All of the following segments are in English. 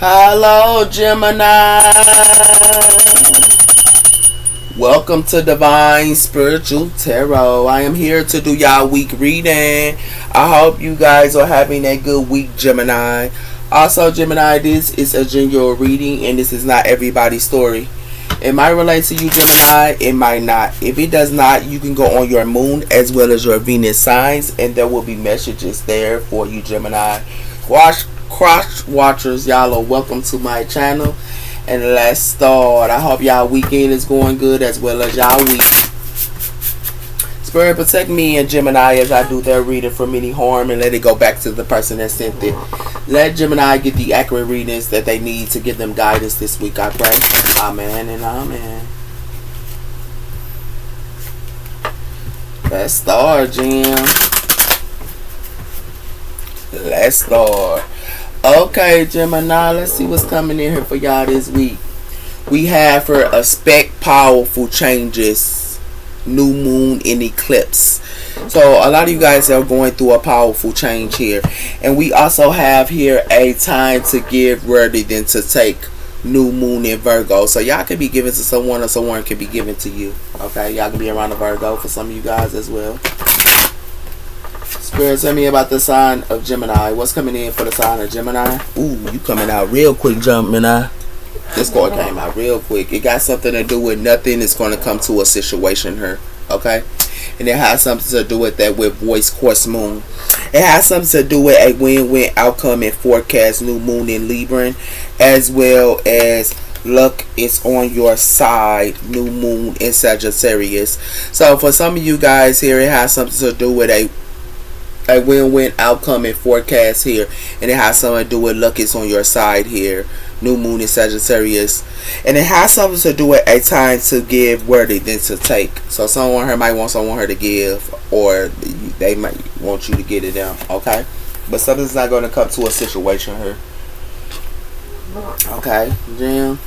Hello, Gemini. Welcome to Divine Spiritual Tarot. I am here to do y'all week reading. I hope you guys are having a good week, Gemini. Also, Gemini, this is a general reading and this is not everybody's story. It might relate to you, Gemini. It might not. If it does not, you can go on your moon as well as your Venus signs and there will be messages there for you, Gemini. Cross watchers, y'all are welcome to my channel. And let's start. I hope y'all weekend is going good as well as y'all week. Spirit, protect me and Gemini as I do their reading from any harm and let it go back to the person that sent it. Let Gemini get the accurate readings that they need to give them guidance this week, I pray. Amen and amen. Let's start, Gem. Let's start. Okay, Gemini, let's see what's coming in here for y'all this week. We have for expect powerful changes, new moon and eclipse. So a lot of you guys are going through a powerful change here. And we also have here a time to give rather than to take, new moon in Virgo. So y'all can be given to someone or someone can be given to you. Okay, y'all can be around the Virgo for some of you guys as well. Spirit, tell me about the sign of Gemini. What's coming in for the sign of Gemini? Ooh, you coming out real quick, Gemini. This card came out real quick. It got something to do with nothing. It's going to come to a situation here. Okay? And it has something to do with that with voice course moon. It has something to do with a win-win outcome and forecast new moon in Libra. As well as luck is on your side, new moon in Sagittarius. So for some of you guys here, it has something to do with a win-win outcome and forecast here, and it has something to do with luck is on your side here, new moon in Sagittarius, and it has something to do with a time to give worthy than to take. So someone here might want someone here to give, or they might want you to get it down. Okay, but something's not going to come to a situation here. Okay, Jim.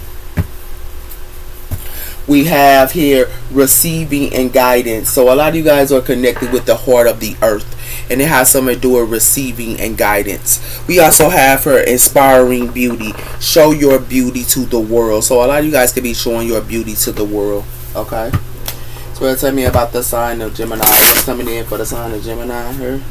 We have here receiving and guidance. So a lot of you guys are connected with the heart of the earth, and it has something to do with receiving and guidance. We also have her inspiring beauty. Show your beauty to the world. So a lot of you guys could be showing your beauty to the world. Okay. So tell me about the sign of Gemini. What's coming in for the sign of Gemini here?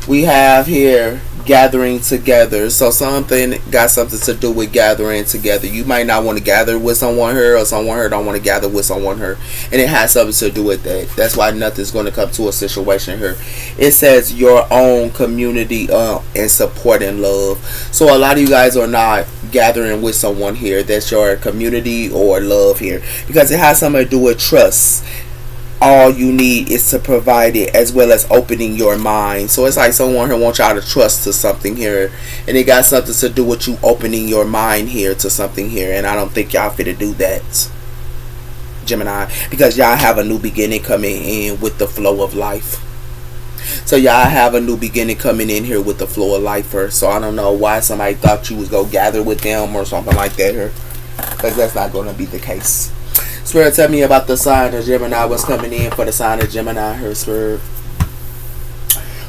We have here gathering together. So something got something to do with gathering together. You might not want to gather with someone here, or someone here don't want to gather with someone here, and it has something to do with that. That's why nothing's going to come to a situation here. It says your own community and support and love. So a lot of you guys are not gathering with someone here that's your community or love here, because it has something to do with trust. All you need is to provide it, as well as opening your mind. So it's like someone here wants y'all to trust to something here, and it got something to do with you opening your mind here to something here. And I don't think y'all fit to do that, Gemini, because y'all have a new beginning coming in with the flow of life. So y'all have a new beginning coming in here with the flow of life here. So I don't know why somebody thought you was go gather with them or something like that here, because that's not going to be the case. Spirit, tell me about the sign of Gemini. What's coming in for the sign of Gemini here, Spirit?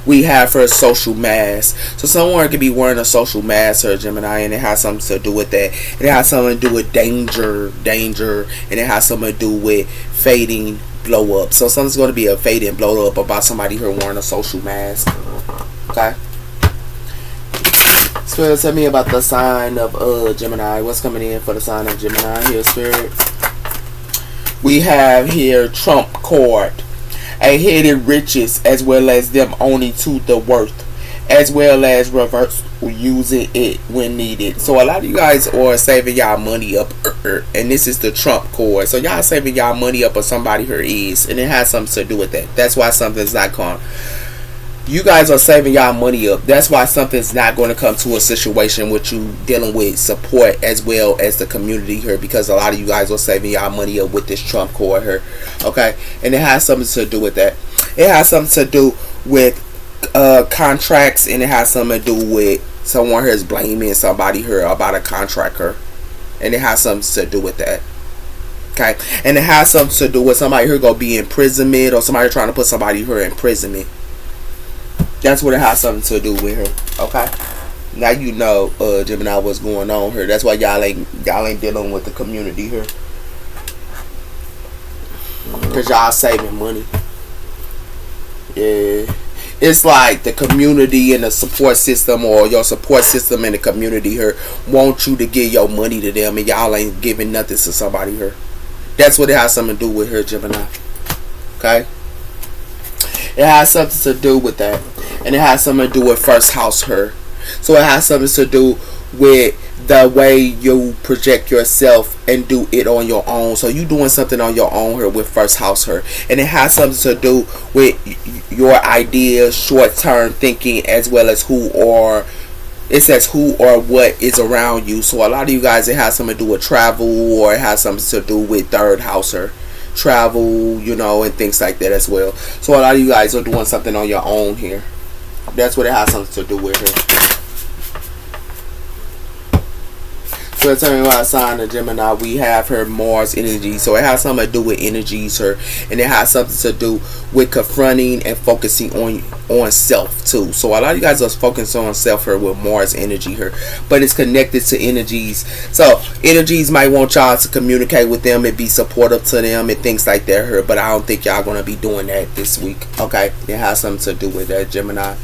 We have for a social mask. So someone could be wearing a social mask here, Gemini, and it has something to do with that. It has something to do with danger, and it has something to do with fading, blow up. So something's going to be a fading, blow up about somebody here wearing a social mask. Okay. Spirit, tell me about the sign of Gemini. What's coming in for the sign of Gemini here, Spirit? We have here Trump card, a hidden riches, as well as them owning to the worth, as well as reverse using it when needed. So a lot of you guys are saving y'all money up, and this is the Trump card. So y'all saving y'all money up, or somebody here is, and it has something to do with that. That's why something's not gone. You guys are saving y'all money up. That's why something's not going to come to a situation with you dealing with support as well as the community here, because a lot of you guys are saving y'all money up with this Trump card here. Okay, and it has something to do with that. It has something to do with contracts, and it has something to do with someone here is blaming somebody here about a contract here, and it has something to do with that. Okay, and it has something to do with somebody here gonna be in imprisonment, or somebody trying to put somebody here in imprisonment. That's what it has something to do with her. Okay. Now you know, Gemini, what's going on here. That's why y'all ain't dealing with the community here. Cause y'all saving money. Yeah. It's like the community and the support system, or your support system and the community here want you to give your money to them, and y'all ain't giving nothing to somebody here. That's what it has something to do with her, Gemini. Okay? It has something to do with that. And it has something to do with first house her. So it has something to do with the way you project yourself and do it on your own. So you doing something on your own here with first house her. And it has something to do with your ideas, short term thinking, as well as who or what is around you. So a lot of you guys, it has something to do with travel, or it has something to do with third house or travel, and things like that as well. So a lot of you guys are doing something on your own here. That's what it has something to do with here. So tell me about sign of Gemini. We have her Mars energy. So it has something to do with energies her, and it has something to do with confronting and focusing on self too. So a lot of you guys are focusing on self here with Mars energy here, but it's connected to energies. So energies might want y'all to communicate with them and be supportive to them and things like that here, but I don't think y'all gonna be doing that this week. Okay, it has something to do with that, Gemini.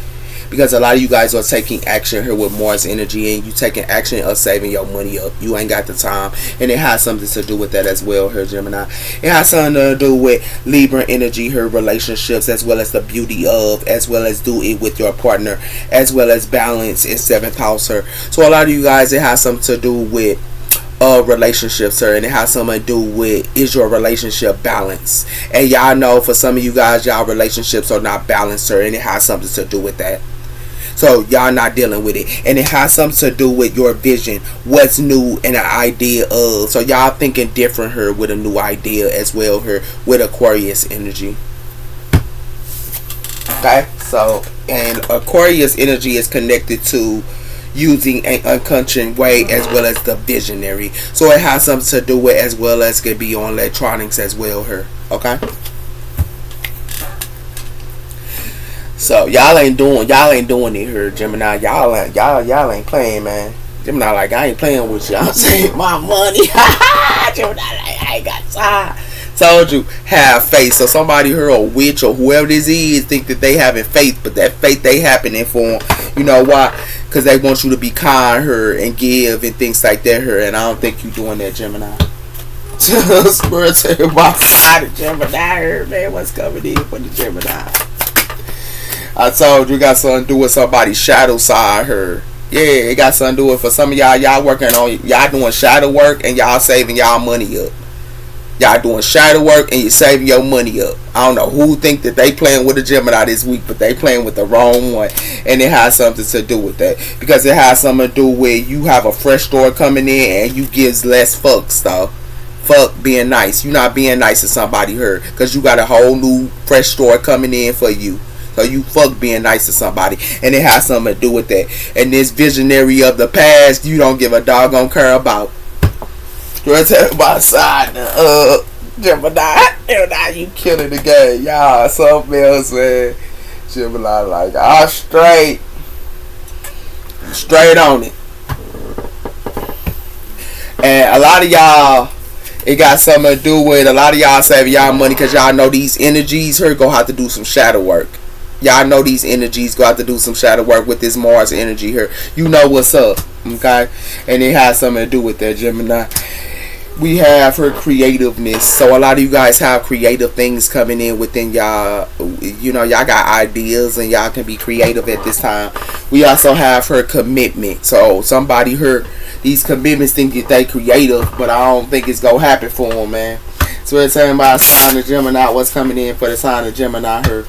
Because a lot of you guys are taking action here with Mars energy, and you taking action of saving your money up. You ain't got the time. And it has something to do with that as well here, Gemini. It has something to do with Libra energy, her relationships, as well as the beauty of, as well as do it with your partner, as well as balance in 7th house here. So a lot of you guys, it has something to do with relationships, sir, and it has something to do with, is your relationship balanced? And y'all know, for some of you guys, y'all relationships are not balanced, sir, and it has something to do with that. So y'all not dealing with it, and it has something to do with your vision, what's new, and an idea of. So y'all thinking different here with a new idea as well here with Aquarius energy. Okay, so, and Aquarius energy is connected to using an unconscious way, as well as the visionary. So it has something to do with, as well as could be on electronics as well here. Okay. So y'all ain't doing it here, Gemini. Y'all ain't playing, man. Gemini like, I ain't playing with you. I'm saving my money. Gemini like, I ain't got time. Told you, have faith. So somebody here, or witch or whoever this is, think that they having faith, but that faith they happening for them. You know why? Because they want you to be kind here and give and things like that here. And I don't think you doing that, Gemini. Spirit tell my side of Gemini here, man. What's coming in for the Gemini? I told you, got something to do with somebody's shadow side here. Yeah, it got something to do with, for some of y'all working on, y'all doing shadow work and y'all saving y'all money up. Y'all doing shadow work and you're saving your money up. I don't know who think that they playing with a Gemini this week, but they playing with the wrong one. And it has something to do with that. Because it has something to do with, you have a fresh store coming in and you gives less fucks though. Fuck being nice. You not being nice to somebody here, because you got a whole new fresh store coming in for you. So you fuck being nice to somebody, and it has something to do with that. And this visionary of the past, you don't give a doggone care about. Girl, tell my side, Gemini, you killing the game, y'all. Something else, man. Gemini like, straight on it. And a lot of y'all, it got something to do with, a lot of y'all saving y'all money because y'all know these energies here go have to do some shadow work. Y'all know these energies go have to do some shadow work with this Mars energy here. You know what's up, okay? And it has something to do with that, Gemini. We have her creativeness. So a lot of you guys have creative things coming in within y'all. You know, y'all got ideas and y'all can be creative at this time. We also have her commitment. So somebody here, these commitments think that they creative, but I don't think it's gonna happen for them, man. So we're talking about sign of Gemini. What's coming in for the sign of Gemini here?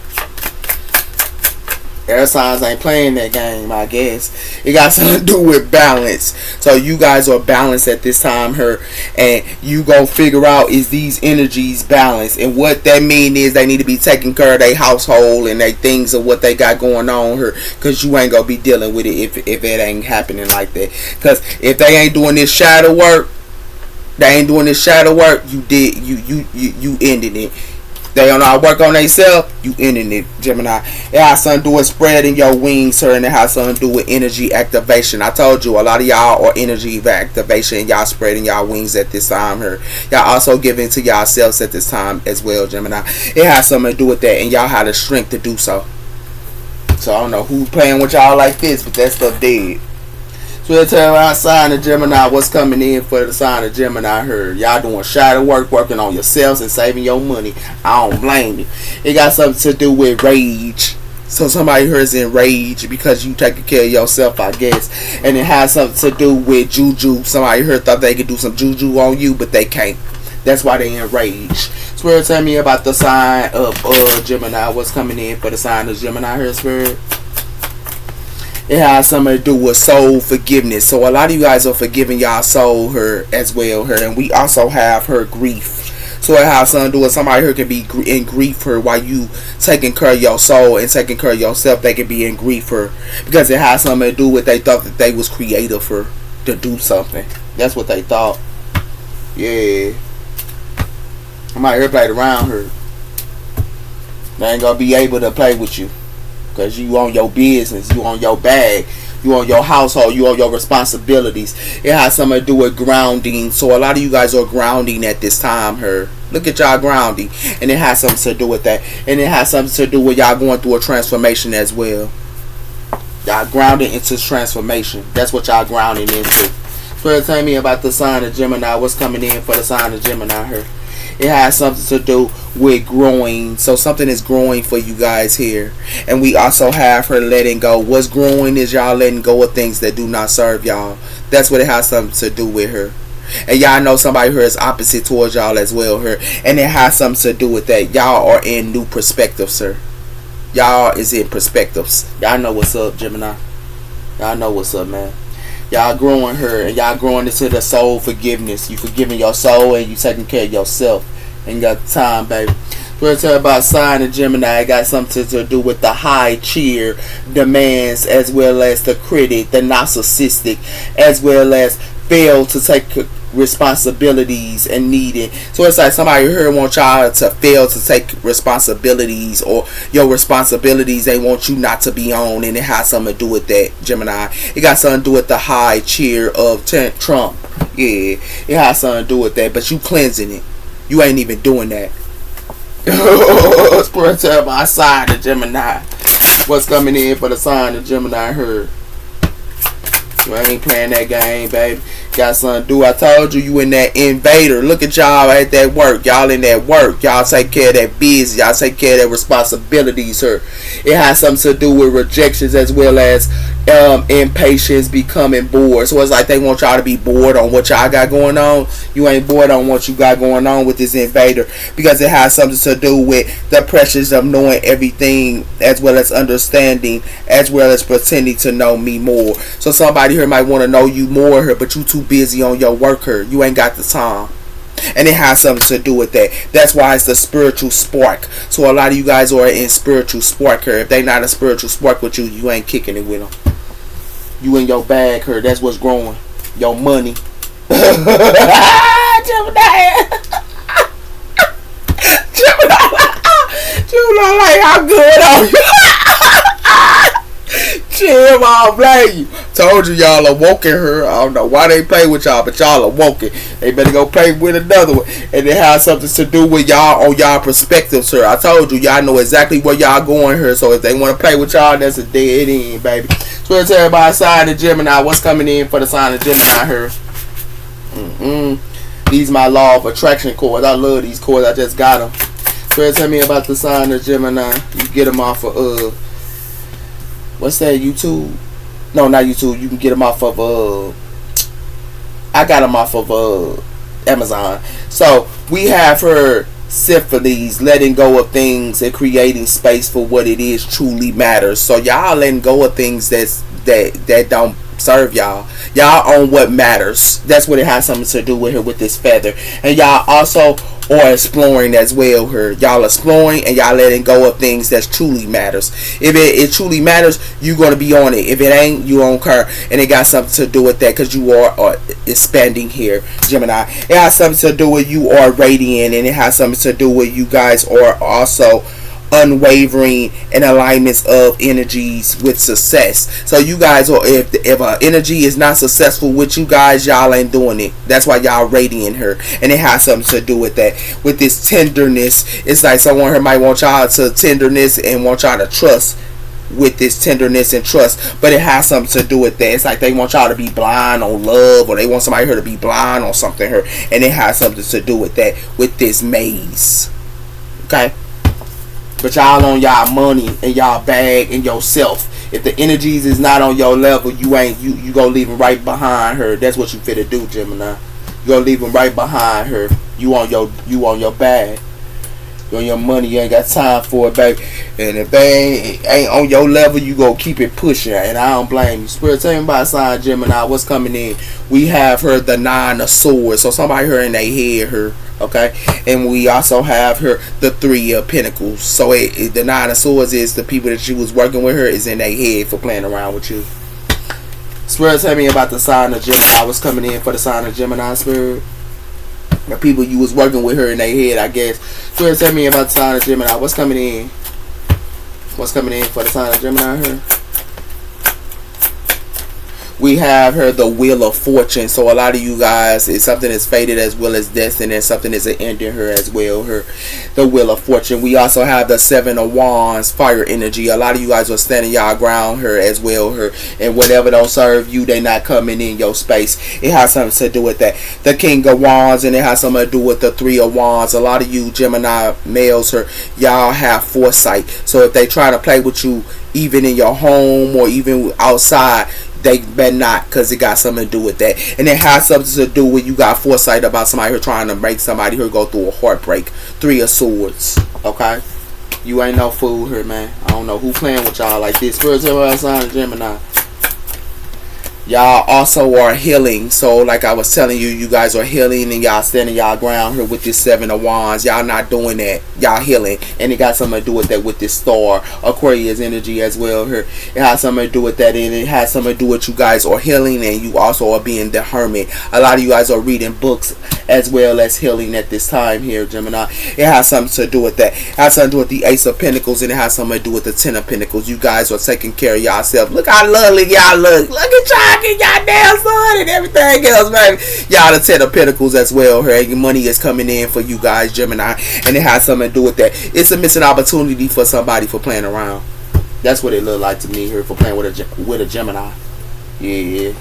Air signs ain't playing that game, I guess. It got something to do with balance. So you guys are balanced at this time here, and you gonna figure out, is these energies balanced? And what that mean is they need to be taking care of their household and their things of what they got going on here, because you ain't gonna be dealing with it if it ain't happening like that. Because if they ain't doing this shadow work, you ended it. They don't know how to work on themselves, you ending it, Gemini. It has something to do with spreading your wings, sir, and it has something to do with energy activation. I told you, a lot of y'all are energy activation, and y'all spreading y'all wings at this time here. Y'all also giving to yourselves at this time as well, Gemini. It has something to do with that, and y'all have the strength to do so. So I don't know who's playing with y'all like this, but that stuff dead. So we'll tell our sign of Gemini what's coming in for the sign of Gemini here. Y'all doing shadow work, working on yourselves and saving your money. I don't blame you. It got something to do with rage. So somebody here is in rage because you taking care of yourself, I guess. And it has something to do with juju. Somebody here thought they could do some juju on you, but they can't. That's why they in rage. Spirit, tell me about the sign of Gemini. What's coming in for the sign of Gemini here, Spirit? It has something to do with soul forgiveness. So a lot of you guys are forgiving y'all soul her as well her, and we also have her grief. So it has something to do with somebody here can be in grief her while you taking care of your soul and taking care of yourself. They can be in grief her because it has something to do with they thought that they was creative for to do something. That's what they thought. Yeah, somebody here played around her. They ain't gonna be able to play with you. Because you on your business, you on your bag, you on your household, you on your responsibilities. It has something to do with grounding. So a lot of you guys are grounding at this time here. Look at y'all grounding. And it has something to do with that. And it has something to do with y'all going through a transformation as well. Y'all grounding into transformation. That's what y'all grounding into. So tell me about the sign of Gemini. What's coming in for the sign of Gemini here? It has something to do with growing. So something is growing for you guys here. And we also have her letting go. What's growing is y'all letting go of things that do not serve y'all. That's what it has something to do with her. And y'all know somebody here is opposite towards y'all as well here. And it has something to do with that. Y'all are in new perspectives, sir. Y'all is in perspectives. Y'all know what's up, Gemini. Y'all know what's up, man. Y'all growing her, and y'all growing into the soul forgiveness. You forgiving your soul, and you taking care of yourself. Ain't got time, baby. We're talking about sign of Gemini. It got something to do with the high cheer demands, as well as the critic, the narcissistic, as well as fail to take responsibilities and needing. So it's like somebody here want y'all to fail to take responsibilities, or your responsibilities they want you not to be on, and it has something to do with that, Gemini. It got something to do with the high cheer of Trump. Yeah, it has something to do with that, but you cleansing it. You ain't even doing that. Spirit, tell my sign of Gemini. What's coming in for the sign of Gemini here? You ain't playing that game, baby. Got something to do. I told you in that invader. Look at y'all at that work. Y'all in that work. Y'all take care of that business. Y'all take care of that responsibilities here. It has something to do with rejections, as well as impatience, becoming bored. So it's like they want y'all to be bored on what y'all got going on. You ain't bored on what you got going on with this invader, because it has something to do with the pressures of knowing everything, as well as understanding, as well as pretending to know me more. So somebody here might want to know you more here, but you too busy on your work here. You ain't got the time. And it has something to do with that. That's why it's the spiritual spark. So a lot of you guys are in spiritual spark here. If they not a spiritual spark with you, you ain't kicking it with them. You in your bag here. That's what's growing. Your money. Gemini. Gemini, like how good are you? Chill, I'll blame you. Told you y'all are woken her. I don't know why they play with y'all, but y'all are woken. They better go play with another one. And it has something to do with y'all on y'all perspectives, sir. I told you, y'all know exactly where y'all going here. So if they want to play with y'all, that's a dead end, baby. So let's tell everybody sign of Gemini. What's coming in for the sign of Gemini here? These my law of attraction cords. I love these cords. I just got them. So tell me about the sign of Gemini. You get them off of what's that, YouTube? No, not YouTube. You can get them off of I got them off of Amazon. So we have her symphonies, letting go of things and creating space for what it is truly matters. So y'all letting go of things that don't serve y'all. Y'all on what matters. That's what it has something to do with her with this feather. And y'all also or exploring as well here. Y'all exploring and y'all letting go of things that truly matters. If it truly matters, you're going to be on it. If it ain't, you don't care. And it got something to do with that, because you are expanding here, Gemini. It has something to do with you are radiant, and it has something to do with you guys are also unwavering in alignments of energies with success. So you guys are, if energy is not successful with you guys, y'all ain't doing it. That's why y'all radiant her, and it has something to do with that. With this tenderness, it's like someone here might want y'all to tenderness and want y'all to trust with this tenderness and trust, but it has something to do with that. It's like they want y'all to be blind on love, or they want somebody here to be blind on something here, and it has something to do with that, with this maze. Okay, but y'all on y'all money and y'all bag and yourself. If the energies is not on your level, you gonna leave them right behind her. That's what you finna do, Gemini. You gonna leave them right behind her. You on your bag. You on your money. You ain't got time for it, baby. And if they ain't on your level, you go keep it pushing. And I don't blame you. Spirit, tell me about sign Gemini. What's coming in? We have her the 9 of Swords. So somebody here in their head her. Okay, and we also have her the 3 of Pentacles. So the 9 of Swords is the people that you was working with her is in their head for playing around with you. Spirit, tell me about the sign of Gemini. What's coming in for the sign of Gemini, Spirit? The people you was working with her in their head, I guess. Spirit, tell me about the sign of Gemini. What's coming in? What's coming in for the sign of Gemini here? We have her the Wheel of Fortune. So a lot of you guys, it's something that's fated as well as destined, and something that's an end in her as well. Her the Wheel of Fortune. We also have the 7 of Wands, fire energy. A lot of you guys are standing y'all ground her as well. Her, and whatever don't serve you, they not coming in your space. It has something to do with that. The King of Wands, and it has something to do with the 3 of Wands. A lot of you Gemini males, her, y'all have foresight. So if they try to play with you, even in your home or even outside, they better not, because it got something to do with that. And it has something to do with you got foresight about somebody who trying to make somebody who go through a heartbreak. 3 of Swords. Okay, you ain't no fool here, man. I don't know who playing with y'all like this. Spirit, tell me about sign of Gemini. Y'all also are healing. So like I was telling you, you guys are healing, and y'all standing y'all ground here with this 7 of Wands. Y'all not doing that. Y'all healing, and it got something to do with that with this star Aquarius energy as well here. It has something to do with that, and it has something to do with you guys are healing, and you also are being the hermit. A lot of you guys are reading books as well as healing at this time here, Gemini. It has something to do with that. It has something to do with the Ace of Pentacles, and it has something to do with the 10 of Pentacles. You guys are taking care of yourself. Look how lovely y'all look. Look at y'all, get y'all damn son and everything else, baby. Y'all the 10 of Pentacles as well. Her your money is coming in for you guys, Gemini, and it has something to do with that. It's a missing opportunity for somebody for playing around. That's what it look like to me here for playing with a Gemini. Yeah.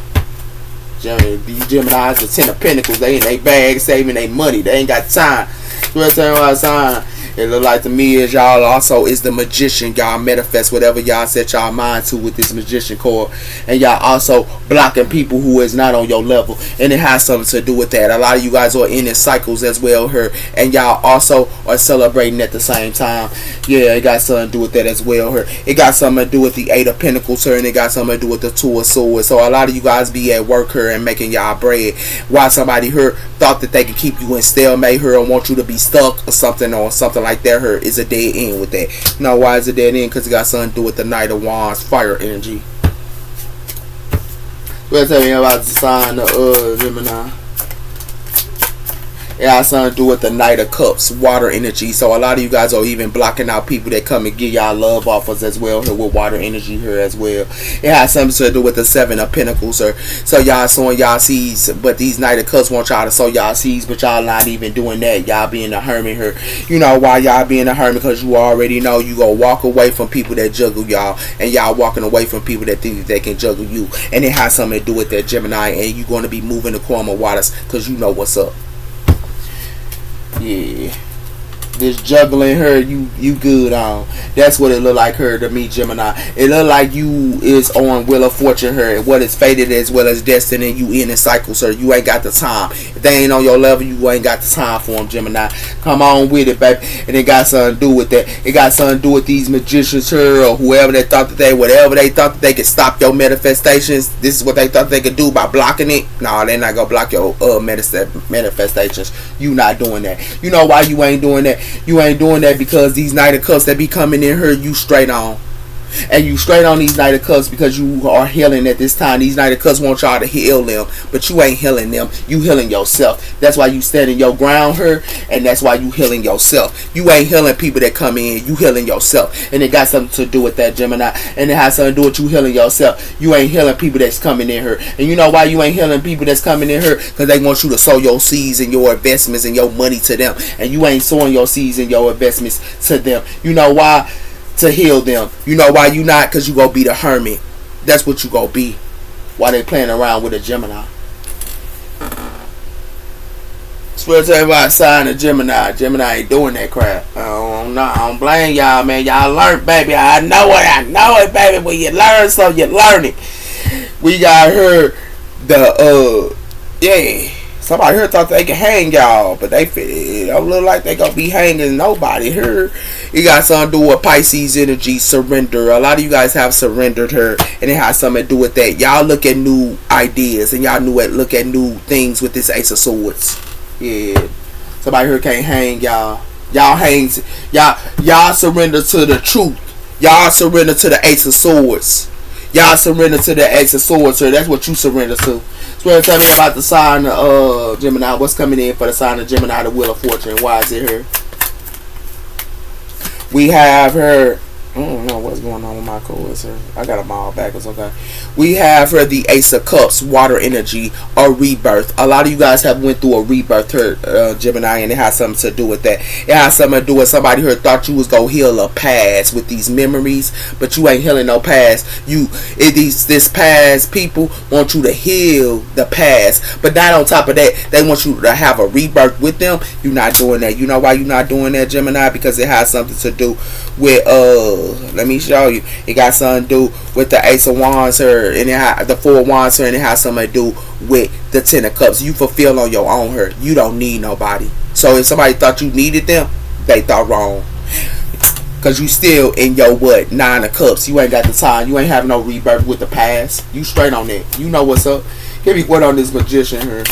These Geminis are 10 of Pentacles. They in their bag saving their money. They ain't got time. You know what I'm saying? It look like to me is y'all also is the Magician. Y'all manifest whatever y'all set y'all mind to with this Magician card, and y'all also blocking people who is not on your level, and it has something to do with that. A lot of you guys are in cycles as well here, and y'all also are celebrating at the same time. Yeah, it got something to do with that as well here. It got something to do with the 8 of Pentacles here, and it got something to do with the 2 of Swords. So a lot of you guys be at work here and making y'all bread, while somebody here thought that they could keep you in stalemate here and want you to be stuck or something like that here is a dead end with that. You know why is it dead end? Because it got something to do with the Knight of Wands, fire energy. We'll tell you about the sign of Gemini. It has something to do with the Knight of Cups, water energy. So a lot of you guys are even blocking out people that come and give y'all love offers as well here with water energy here as well. It has something to do with the 7 of Pentacles here. So y'all sowing y'all seeds, but these Knight of Cups want y'all to sow y'all seeds, but y'all not even doing that. Y'all being a hermit here. You know why y'all being a hermit? Because you already know you gonna walk away from people that juggle y'all, and y'all walking away from people that think that they can juggle you. And it has something to do with that, Gemini, and you're going to be moving the calmer waters because you know what's up. Yeah. This juggling her, you good on. That's what it look like her to me, Gemini. It look like you is on Wheel of Fortune her. What is fated as well as destiny. You in cycles her. You ain't got the time. If they ain't on your level, you ain't got the time for them, Gemini. Come on with it, baby. And it got something to do with that. It got something to do with these magicians her or whoever they thought that whatever they thought that they could stop your manifestations. This is what they thought they could do by blocking it. No, they're not gonna block your manifestations. You not doing that. You know why you ain't doing that? You ain't doing that because these Knight of Cups that be coming in here, you straight on. And you straight on these Knight of Cups because you are healing at this time. These Knight of Cups want y'all to heal them, but you ain't healing them. You healing yourself. That's why you standing your ground here, and that's why you healing yourself. You ain't healing people that come in. You healing yourself, and it got something to do with that, Gemini. And it has something to do with you healing yourself. You ain't healing people that's coming in here. And you know why you ain't healing people that's coming in here? Because they want you to sow your seeds and your investments and your money to them, and you ain't sowing your seeds and your investments to them. You know why? To heal them. You know why you not? Because you gonna be the hermit. That's what you gonna be while they playing around with a Gemini. Swear to everybody, sign a Gemini. Gemini ain't doing that crap. I don't blame y'all, man. Y'all learn, baby. I know it, baby. When you learn something, you learn it. We got her somebody here thought they could hang y'all, but it don't look like they gonna be hanging nobody here. It got something to do with Pisces energy, surrender. A lot of you guys have surrendered her, and it has something to do with that. Y'all look at new ideas, and y'all look at new things with this Ace of Swords. Yeah, somebody here can't hang y'all. Y'all hangs. Y'all surrender to the truth. Y'all surrender to the Ace of Swords. Y'all surrender to the Ace of Swords, sir. That's what you surrender to. So tell me about the sign of Gemini. What's coming in for the sign of Gemini, the Wheel of Fortune? Why is it here? We have her. I don't know what's going on with my cards here. I got them all back. It's okay. We have her the Ace of Cups, water energy, or rebirth. A lot of you guys have went through a rebirth here, Gemini, and it has something to do with that. It has something to do with somebody here thought you was gonna heal a past with these memories, but you ain't healing no past. This past people want you to heal the past, but not on top of that, they want you to have a rebirth with them. You're not doing that. You know why you're not doing that, Gemini? Because it has something to do with let me show you. It got something to do with the Ace of Wands here, and the Four of Wands here, and it has something to do with the Ten of Cups. You fulfill on your own here. You don't need nobody. So if somebody thought you needed them, they thought wrong. Cause you still in your Nine of Cups. You ain't got the time. You ain't having no rebirth with the past. You straight on that. You know what's up. Give me what on this magician here.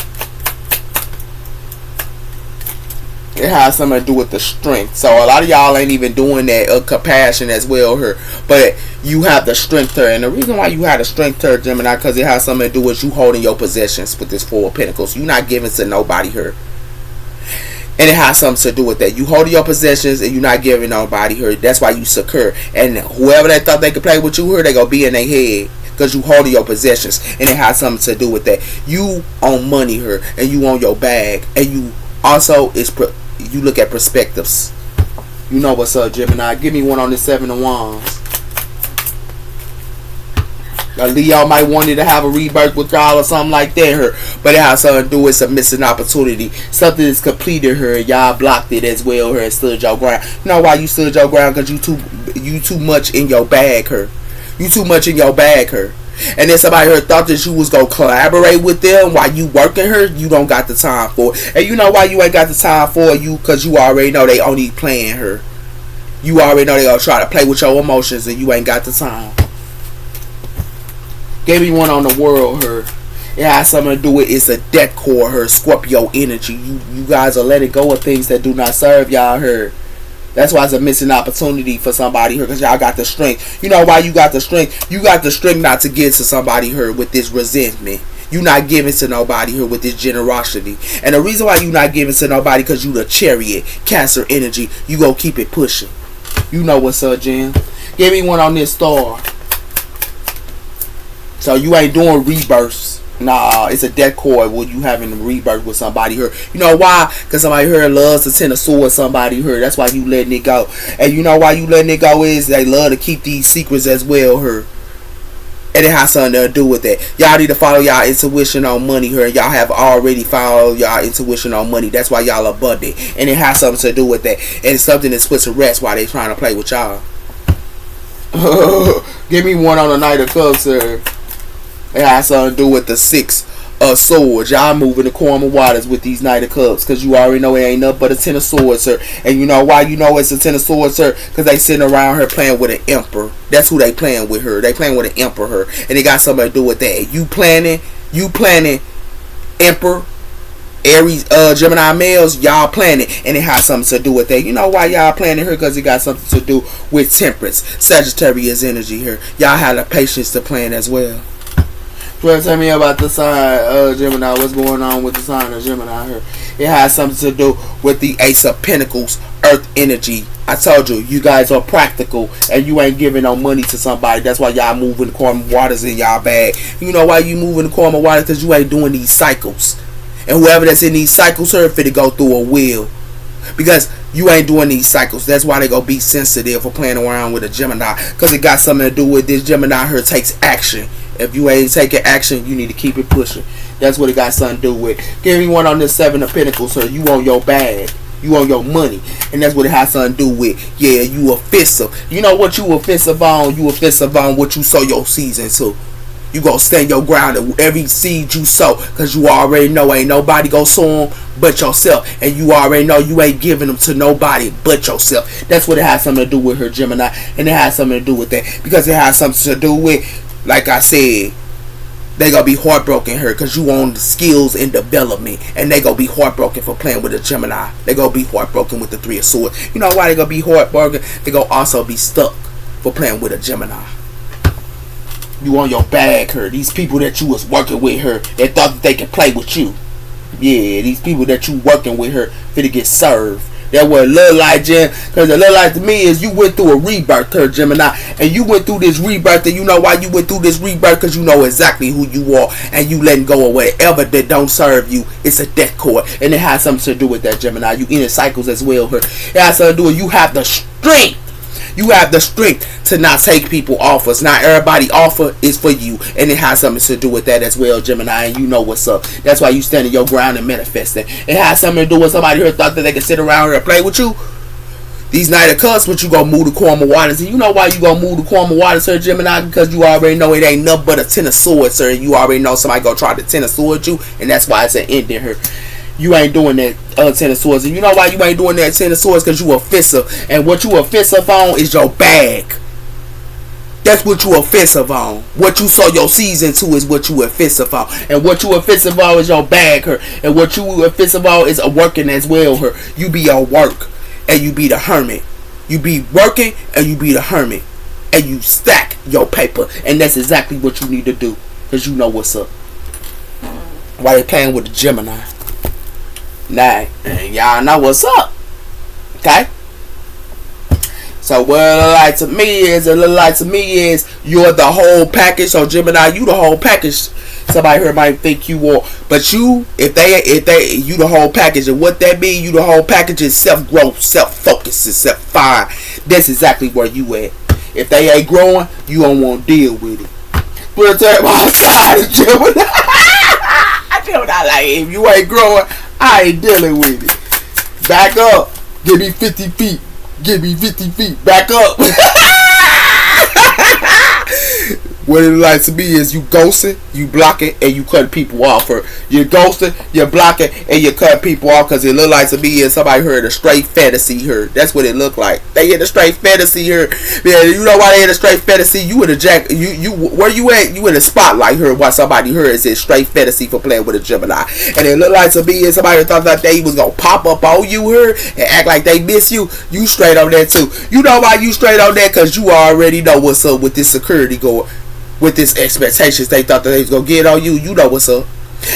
It has something to do with the strength. So a lot of y'all ain't even doing that compassion as well here. But you have the strength here. And the reason why you have the strength here, Gemini, because it has something to do with you holding your possessions with this Four of Pentacles. You're not giving to nobody here. And it has something to do with that. You holding your possessions and you're not giving nobody here. That's why you secure. And whoever they thought they could play with you here, they gonna be in their head. Because you holding your possessions. And it has something to do with that. You own money here. And you own your bag. And you also you look at perspectives. You know what's up, Gemini. Give me one on the Seven of Wands. Leo might want you to have a rebirth with y'all or something like that here. But it has something to do with a missing opportunity. Something is completed here. Y'all blocked it as well here and stood your ground. You know why you stood your ground? Because you too much in your bag here. You too much in your bag here. And then somebody here thought that you was going to collaborate with them while you working her. You don't got the time for it. And you know why you ain't got the time for it? Because you already know they only playing her. You already know they going to try to play with your emotions and you ain't got the time. Give me one on the world here. It has something to do with it's a death core her. Scorpio energy. You guys are letting go of things that do not serve y'all here. That's why it's a missing opportunity for somebody here, because y'all got the strength. You know why you got the strength? You got the strength not to give to somebody here with this resentment. You not giving to nobody here with this generosity. And the reason why you not giving to nobody, because you the Chariot, Cancer energy. You go keep it pushing. You know what's up, Jim. Give me one on this Star. So you ain't doing rebirths. Nah, it's a death cord when you having a rebirth with somebody here. You know why? Because somebody here loves to Ten of Swords somebody here. That's why you letting it go. And you know why you letting it go is they love to keep these secrets as well here. And it has something to do with that. Y'all need to follow y'all intuition on money here. Y'all have already followed y'all intuition on money. That's why y'all abundant. And it has something to do with that. And it's something that's put to rest while they trying to play with y'all. Give me one on the Knight of Cups, sir. It has something to do with the 6 of Swords. Y'all moving the calmer waters with these Knight of Cups, because you already know it ain't nothing but a 10 of Swords, sir. And you know why you know it's a 10 of Swords, sir? Because they sitting around her playing with an Emperor. That's who they playing with her. They playing with an Emperor. And it got something to do with that. You planning Emperor, Aries, Gemini males, y'all planning, and it has something to do with that. You know why y'all planning her? Because it got something to do with Temperance, Sagittarius energy here. Y'all have the patience to plan as well. Well, tell me about the sign of Gemini. What's going on with the sign of Gemini here? It has something to do with the Ace of Pentacles, Earth energy. I told you, you guys are practical, and you ain't giving no money to somebody. That's why y'all moving the karma waters in y'all bag. You know why you moving the karma waters? Because you ain't doing these cycles. And whoever that's in these cycles, her fit to go through a wheel. Because you ain't doing these cycles. That's why they gonna be sensitive for playing around with a Gemini. Because it got something to do with this Gemini here takes action. If you ain't taking action, you need to keep it pushing. That's what it got something to do with. Give me one on this 7 of Pentacles, sir. You on your bag. You on your money. And that's what it has something to do with. Yeah, you offensive. You know what you offensive on? You offensive on what you sow your seeds into. You gonna stand your ground at every seed you sow, because you already know ain't nobody gonna sow them but yourself, and you already know you ain't giving them to nobody but yourself. That's what it has something to do with her, Gemini, and it has something to do with that, because it has something to do with, like I said, they gonna be heartbroken her, because you own the skills and development, and they gonna be heartbroken for playing with a Gemini. They gonna be heartbroken with the 3 of Swords. You know why they gonna be heartbroken? They gonna also be stuck for playing with a Gemini. You on your bag, her. These people that you was working with her, that thought that they could play with you. Yeah, these people that you working with her, finna get served. That what it look like, Jim. Because it look like to me is you went through a rebirth, her, Gemini. And you went through this rebirth, and you know why you went through this rebirth? Because you know exactly who you are, and you letting go of whatever that don't serve you. It's a death cord. And it has something to do with that, Gemini. You in cycles as well, her. It has something to do with you have the strength. You have the strength to not take people offers. Not everybody offer is for you. And it has something to do with that as well, Gemini. And you know what's up. That's why you standing your ground and manifesting. It has something to do with somebody here thought that they could sit around here and play with you. These Knight of Cups, but you gonna move the karma waters. And you know why you gonna move the karma waters, sir, Gemini? Because you already know it ain't nothing but a 10 of Swords, sir. And you already know somebody gonna try to 10 of Swords you. And that's why it's an end in her. You ain't doing that 10 of Swords. And you know why you ain't doing that 10 of Swords? Because you offensive. And what you offensive on is your bag. That's what you offensive on. What you sow your seeds into is what you offensive on. And what you offensive on is your bag, her. And what you offensive on is a working as well, her. You be your work and you be the hermit. You be working and you be the hermit. And you stack your paper. And that's exactly what you need to do. Because you know what's up. Why they playing with the Gemini? Nah, and y'all know what's up. Okay? So what it look like to me is you're the whole package. So Gemini, you the whole package. Somebody here might think you are, but you, if they you the whole package. And what that mean, you the whole package is self-growth, self-focus, and self-fire. That's exactly where you at. If they ain't growing, you don't want to deal with it. But tell my side, Gemini. Gemini, like, if you ain't growing, I ain't dealing with it. Back up. Give me 50 feet. Give me 50 feet. Back up. What it like to me is you ghosting, you blocking, and you cutting people off. Her. You're ghosting, you're blocking, and you cut people off, because it look like to me is somebody heard a straight fantasy here. That's what it look like. They in a straight fantasy here. Yeah, you know why they in a straight fantasy? You in a jack. You where you at? You in a spotlight here. Why somebody heard is a straight fantasy for playing with a Gemini. And it look like to me is somebody thought that they was gonna pop up on you here and act like they miss you. You straight on that too. You know why you straight on that? Because you already know what's up with this security going. With this expectations they thought that they was gonna get on you. You know what's up.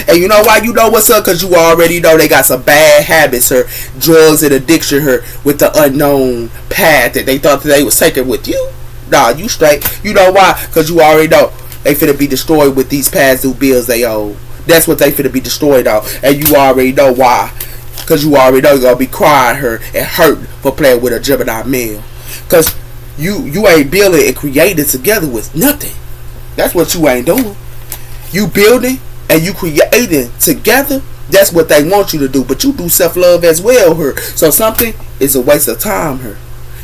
And you know why you know what's up? Because you already know they got some bad habits or drugs and addiction here with the unknown path that they thought that they was taking with you. Nah, you straight. You know why? Because you already know they finna be destroyed with these past due bills they owe. That's what they finna be destroyed on. And you already know why. Because you already know you're gonna be crying her and hurting for playing with a Gemini male. Because you ain't building and creating together with nothing. That's what you ain't doing. You building and you creating together. That's what they want you to do. But you do self-love as well, her. So something is a waste of time, her.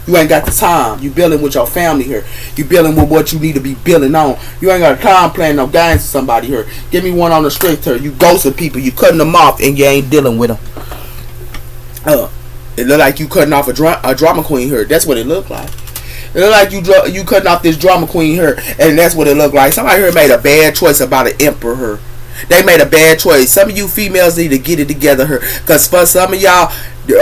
You ain't got the time. You building with your family here. You building with what you need to be building on. You ain't got time playing no games with somebody here. Give me one on the street here. You ghosting people. You cutting them off and you ain't dealing with them. It look like you cutting off a drama queen here. That's what it look like. It look like you cutting off this drama queen here, and that's what it look like. Somebody here made a bad choice about an emperor. They made a bad choice. Some of you females need to get it together here, because for some of y'all,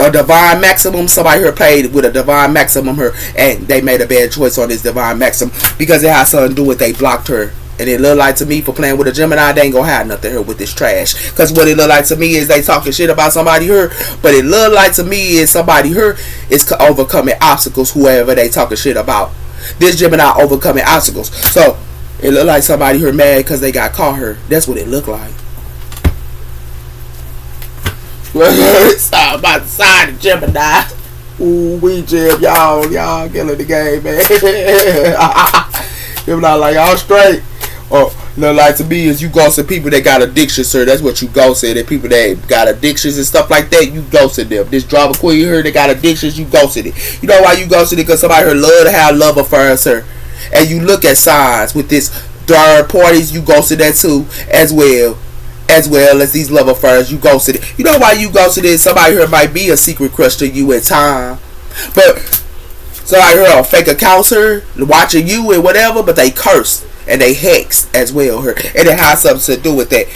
a divine maximum, somebody here played with a divine maximum here, and they made a bad choice on this divine maximum because it has something to do with they blocked her. And it look like to me, for playing with a Gemini, they ain't gonna have nothing here with this trash. Because what it look like to me is they talking shit about somebody here. But it look like to me is somebody here is overcoming obstacles, whoever they talking shit about. This Gemini overcoming obstacles. So it look like somebody here mad because they got caught her. That's what it look like. It's all about the side of Gemini. Ooh, we Jim, y'all killing the game, man. Gemini like, y'all straight. Or look like to me is you ghosting people that got addictions, sir. That's what you ghosting. And people that got addictions and stuff like that, you ghosted them. This drama queen here that got addictions, you ghosted it. You know why you ghosted it? Because somebody here love to have love affairs, sir. And you look at signs with this third parties, you ghosted that too, as well as these love affairs, you ghosted it. You know why you ghosted it? Somebody here might be a secret crush to you at time, but somebody here a fake account, sir, watching you and whatever, but they cursed and they hex as well here, and it has something to do with that.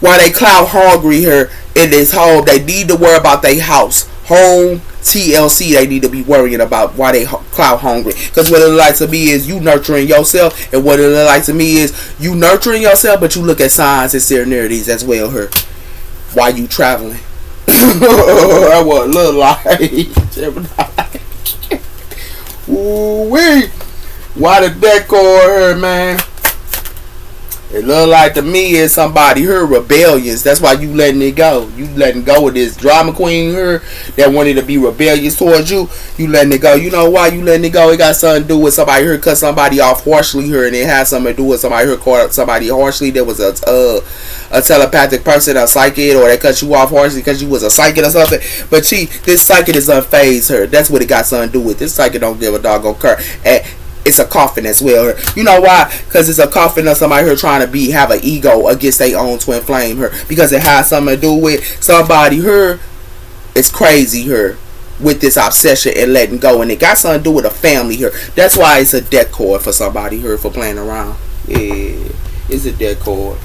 While they cloud hungry here in this home, they need to worry about their house, home, TLC. They need to be worrying about why they cloud hungry. Because what it look like to me is you nurturing yourself, and what it look like to me is you nurturing yourself, but you look at signs and serenities as well here while you traveling. That what it look like. Ooh wee. Why the decor here, man? It look like to me is somebody here rebellious. That's why you letting it go. You letting go of this drama queen here that wanted to be rebellious towards you. You letting it go. You know why you letting it go? It got something to do with somebody here cut somebody off harshly here, and it has something to do with somebody here caught somebody harshly. There was a telepathic person, a psychic, or they cut you off harshly because you was a psychic or something. But this psychic is unfazed her. That's what it got something to do with. This psychic don't give a doggone care. And it's a coffin as well. You know why? Because it's a coffin of somebody here trying to have an ego against their own twin flame here. Because it has something to do with somebody here is crazy here with this obsession and letting go. And it got something to do with a family here. That's why it's a death cord for somebody here for playing around. Yeah, it's a death cord.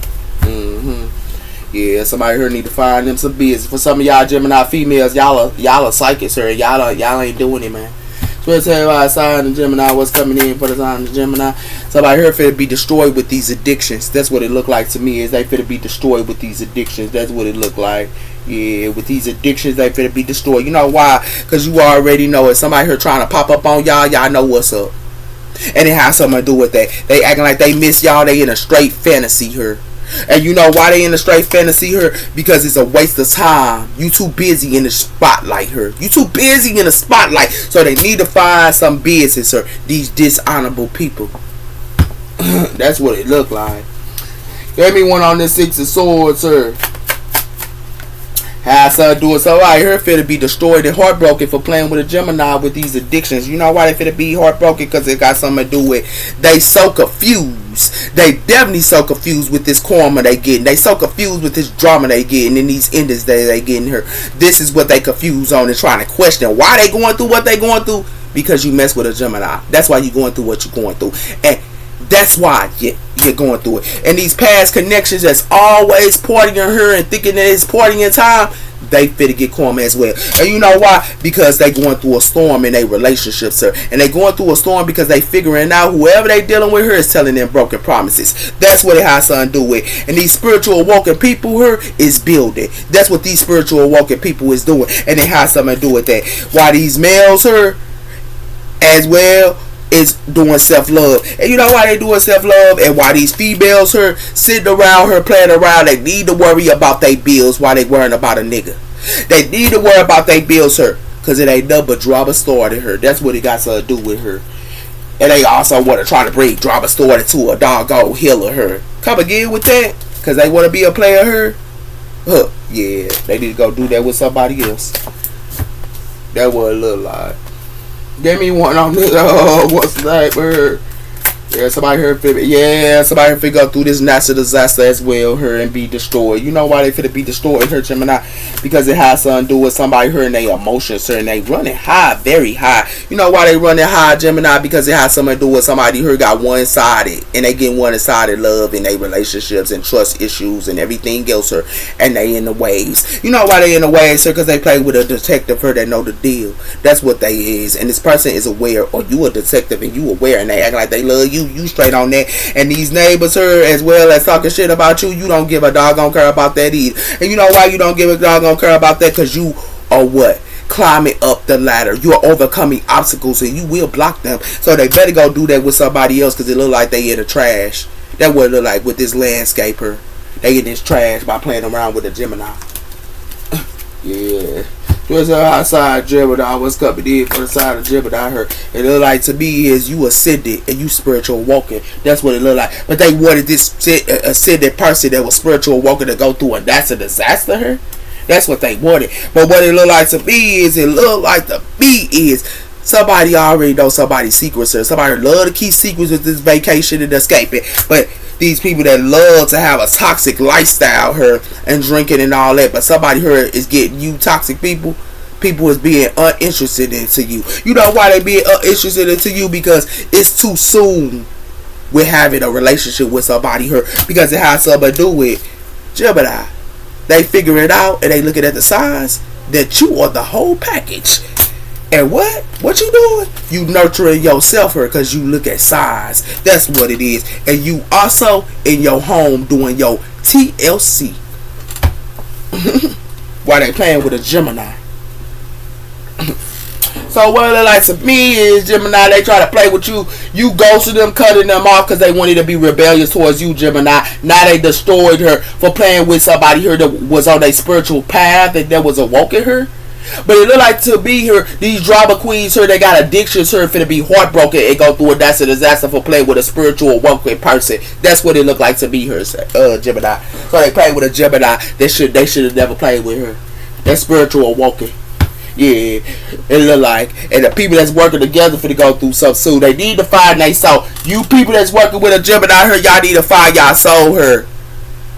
Yeah, somebody here need to find them some business. For some of y'all Gemini females, y'all are psychics here. Y'all ain't doing it, man. So let's tell you why sign in Gemini, what's coming in for the sign in Gemini. Somebody here finna be destroyed with these addictions. That's what it look like to me, is they finna be destroyed with these addictions. That's what it look like. Yeah, with these addictions, they finna be destroyed. You know why? Because you already know it. Somebody here trying to pop up on y'all know what's up. And it has something to do with that. They acting like they miss y'all. They in a straight fantasy here. And you know why they in the straight fantasy here? Because it's a waste of time. You too busy in the spotlight here. You too busy in the spotlight. So they need to find some business here. These dishonorable people. That's what it look like. Give me one on this Six of Swords, sir. Have something to do with somebody here finna be destroyed and heartbroken for playing with a Gemini with these addictions. You know why they finna be heartbroken? Because it got something to do with they so confused. They definitely so confused with this karma they getting. They so confused with this drama they getting and these endings that they getting here. This is what they confused on and trying to question why they going through what they going through. Because you mess with a Gemini. That's why you going through what you going through. And that's why you're going through it. And these past connections that's always partying her and thinking that it's partying time, they finna get karma as well. And you know why? Because they going through a storm in their relationships, sir. And they going through a storm because they figuring out whoever they dealing with here is telling them broken promises. That's what it has something to do with. And these spiritual awoken people here is building. That's what these spiritual awoken people is doing. And it has something to do with that. Why these males here as well is doing self-love. And you know why they doing self-love? And why these females here sitting around her playing around, they need to worry about their bills while they worrying about a nigga. They need to worry about their bills here, because it ain't nothing but drama started her. That's what it got to do with her. And they also want to try to bring drama story to a doggone healer her. Come again with that? Because they want to be a player her? Huh. Yeah, they need to go do that with somebody else. That was a little lie. Give me one on this. Oh, what's that word? Yeah, somebody heard fit. Yeah, somebody heard fit go through this natural disaster as well, her and be destroyed. You know why they finna be destroyed, her Gemini? Because it has something to do with somebody hurting their emotions, her, and they running high, very high. You know why they running high, Gemini? Because it has something to do with somebody who got one-sided, and they get one-sided love in their relationships and trust issues and everything else, her, and they in the waves. You know why they in the waves, her? Because they play with a detective, her, that know the deal. That's what they is, and this person is aware, or you a detective and you aware, and they act like they love you. You straight on that. And these neighbors her as well as talking shit about you, you don't give a doggone care about that either. And you know why you don't give a doggone care about that? Because you are what? Climbing up the ladder. You are overcoming obstacles and you will block them. So they better go do that with somebody else because it look like they in the trash. That's what it look like with this landscaper. They in this trash by playing around with a Gemini. Yeah. What's up outside Gemini? What's coming in for the side of Gemini? Her. It look like to me is you ascended and you spiritual walking. That's what it look like. But they wanted this ascended person that was spiritual walking to go through, and that's a disaster. Her. That's what they wanted. But what it look like to me is it look like to me is somebody already knows somebody's secrets. Or somebody love to keep secrets with this vacation and escaping. But these people that love to have a toxic lifestyle her and drinking and all that, but somebody here is getting you toxic people is being uninterested into you. You know why they being uninterested into you? Because it's too soon with having a relationship with somebody here, because it has something to do with Gemini. They figure it out and they looking at the signs that you are the whole package. And what you doing? You nurturing yourself here because you look at signs. That's what it is. And you also in your home doing your TLC. While they playing with a Gemini. So what it like to me is Gemini, they try to play with you. You ghosted them, cutting them off because they wanted to be rebellious towards you, Gemini. Now they destroyed her for playing with somebody here that was on a spiritual path and that was awoken her. But it look like to be here, these drama queens here, they got addictions here, finna be heartbroken and go through a that's a disaster for playing with a spiritual awoken person. That's what it look like to be her, Gemini. So they play with a Gemini. They should have never played with her. That spiritual awoken. Yeah, it look like. And the people that's working together finna go through something soon. They need to find their soul. You people that's working with a Gemini here, y'all need to find y'all soul here.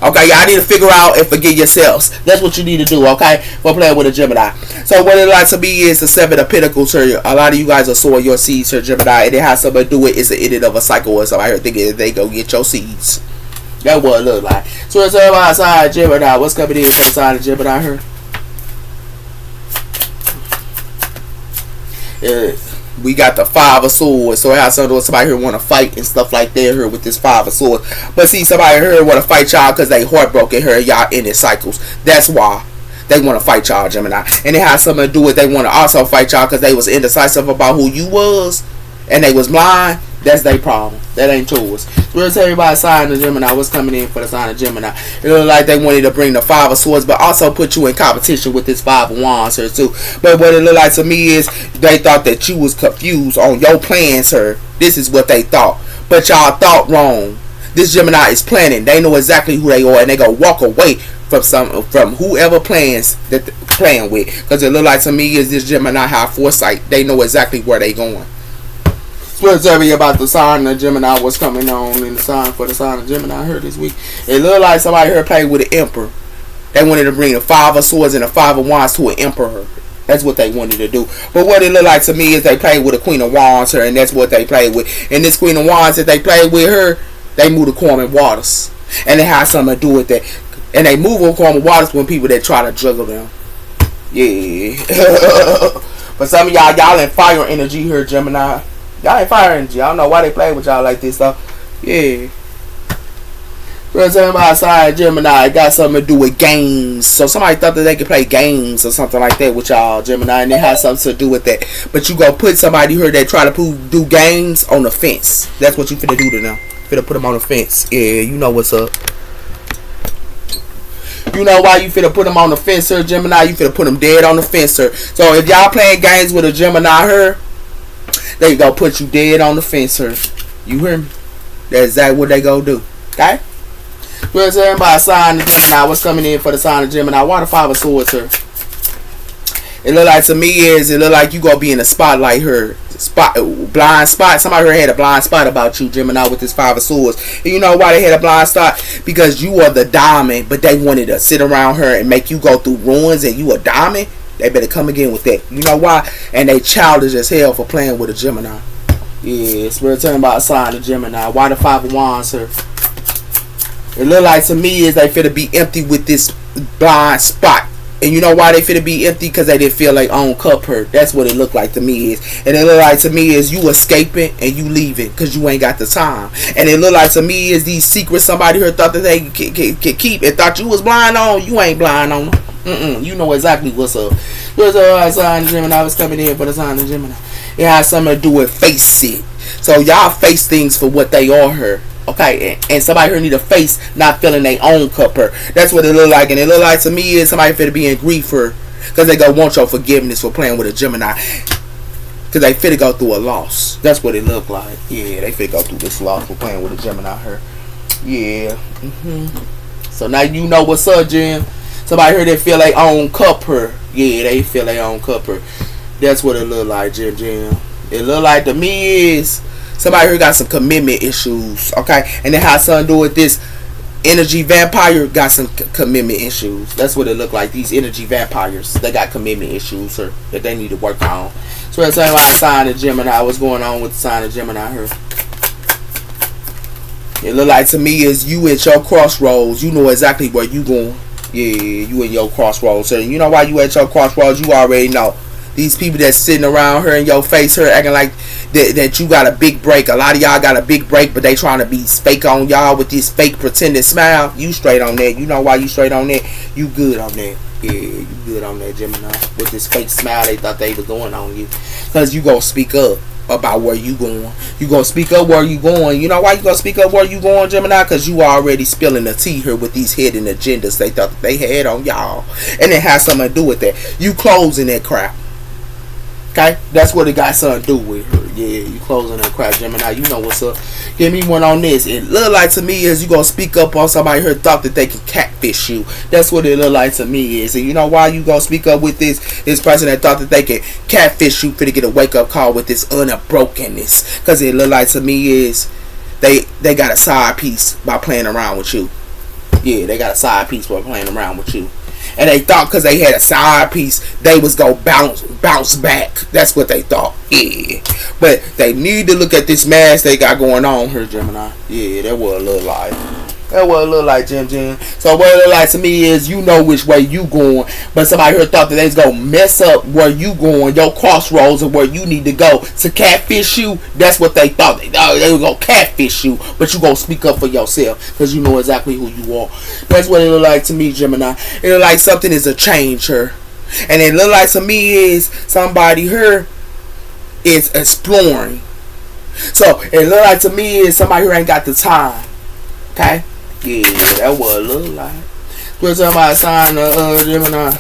Okay, y'all need to figure out and forget yourselves. That's what you need to do, okay? For playing with a Gemini. So what it like to me is the Seven of Pentacles here. A lot of you guys are sowing your seeds here, Gemini, and it has something to do with it's the ending of a cycle or something. I heard thinking they go get your seeds. That's what it look like. So it's everybody outside Gemini. What's coming in from the side of Gemini here? We got the Five of Swords, so it has something to do with somebody here want to fight and stuff like that here with this Five of Swords. But see, somebody here want to fight y'all because they heartbroken here, y'all in their cycles. That's why they want to fight y'all, Gemini. And it has something to do with they want to also fight y'all because they was indecisive about who you was and they was blind. That's their problem. That ain't yours. We'll tell everybody sign of Gemini what's coming in for the sign of Gemini. It look like they wanted to bring the Five of Swords, but also put you in competition with this Five of Wands here too. But what it look like to me is they thought that you was confused on your plans, sir. This is what they thought. But y'all thought wrong. This Gemini is planning. They know exactly who they are, and they gonna walk away from whoever plans that they're playing with. Because it look like to me is this Gemini have foresight. They know exactly where they going. We'll tell you about the sign of Gemini, what's coming on in the sign for the sign of Gemini I heard this week. It looked like somebody here played with an emperor. They wanted to bring the Five of Swords and the Five of Wands to an emperor. That's what they wanted to do. But what it looked like to me is they played with a Queen of Wands here, and that's what they played with. And this Queen of Wands that they played with her, they moved to Common Waters. And it has something to do with that. And they move on Common Waters when people that try to juggle them. Yeah. But some of y'all in fire energy here, Gemini. Y'all ain't fire energy. I don't know why they play with y'all like this stuff. Yeah. But outside Gemini, it got something to do with games. So somebody thought that they could play games or something like that with y'all, Gemini, and it has something to do with that. But you go put somebody here that try to do games on the fence. That's what you finna do to them. Finna put them on the fence. Yeah, you know what's up. You know why you finna put them on the fence, sir, Gemini? You finna put them dead on the fence, sir. So if y'all playing games with a Gemini here, They gonna put you dead on the fence, sir. You hear me? That's exactly what they gonna do. Okay? Well, so everybody sign the Gemini. What's coming in for the sign of Gemini? Why the Five of Swords, sir? It look like to me it look like you gonna be in the spotlight here. Blind spot. Somebody here had a blind spot about you, Gemini, with this Five of Swords. And you know why they had a blind spot? Because you are the diamond, but they wanted to sit around her and make you go through ruins and you a diamond. They better come again with that. You know why? And they childish as hell for playing with a Gemini. Yeah, Spirit telling about a sign of Gemini. Why the Five of Wands, sir? It look like to me is they finna be empty with this blind spot. And you know why they finna be empty? Because they didn't feel like own cup hurt. That's what it looked like to me is. And it look like to me is you escaping and you leaving because you ain't got the time. And it look like to me is these secrets somebody here thought that they could keep and thought you was blind on. You ain't blind on them. You know exactly what's up. What's up, sign of Gemini? Was coming in for the sign of Gemini. It has something to do with face it. So y'all face things for what they are here. Okay, and somebody here need a face not feeling their own cup her. That's what it look like. And it look like to me is somebody finna be in grief for because they gonna want your forgiveness for playing with a Gemini. Because they finna go through a loss. That's what it look like. Yeah, they finna go through this loss for playing with a Gemini here. Yeah. So now you know what's up, Jim. Somebody here that feel their own cup her. Yeah, they feel their own cup her. That's what it look like, Jim. It look like to me is somebody here got some commitment issues, okay? And it has something to do with this energy vampire got some commitment issues. That's what it look like. These energy vampires, they got commitment issues here that they need to work on. So that's about the sign of Gemini. What's going on with the sign of Gemini here? It look like to me is you at your crossroads. You know exactly where you going. Yeah, you in your crossroads. So you know why you at your crossroads? You already know. These people that's sitting around her in your face, her acting like that you got a big break. A lot of y'all got a big break, but they trying to be fake on y'all with this fake pretended smile. You straight on that. You know why you straight on that? You good on that. Yeah, you good on that, Gemini. With this fake smile they thought they was going on you. Because you gonna speak up about where you going. You gonna speak up where you going. You know why you gonna speak up where you going, Gemini? Because you already spilling the tea here with these hidden agendas they thought that they had on y'all. And it has something to do with that. You closing that crap. Okay, that's what it got something to do with her. Yeah, you closing that crap, Gemini. You know what's up. Give me one on this. It look like to me is you gonna speak up on somebody who thought that they can catfish you. That's what it look like to me is. And you know why you gonna speak up with this person that thought that they can catfish you, finna get a wake up call with this unbrokenness. Because it look like to me is they got a side piece by playing around with you. Yeah, they got a side piece by playing around with you. And they thought because they had a side piece, they was going to bounce back. That's what they thought. Yeah. But they need to look at this mask they got going on here, Gemini. Yeah, that was a little like. That what it look like, Jim. So what it look like to me is you know which way you going, but somebody here thought that they was gonna mess up where you going, your crossroads of where you need to go to catfish you. That's what they thought. They were gonna catfish you, but you gonna speak up for yourself because you know exactly who you are. That's what it look like to me, Gemini. It look like something is a change here, and it look like to me is somebody here is exploring. So it look like to me is somebody who ain't got the time. Okay. Yeah, that what it look like. We're talking about a sign of Gemini.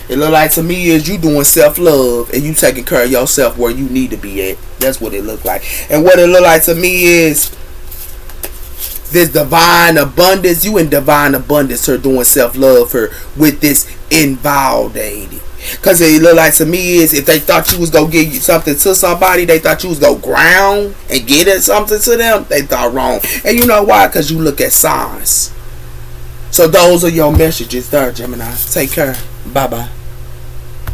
It look like to me is you doing self-love and you taking care of yourself where you need to be at. That's what it look like. And what it look like to me is this divine abundance. You in divine abundance her doing self-love her with this invalidated. Because it look like to me is if they thought you was going to give you something to somebody, they thought you was going to ground and get it something to them, they thought wrong. And you know why? Because you look at signs. So those are your messages there, Gemini. Take care. Bye-bye.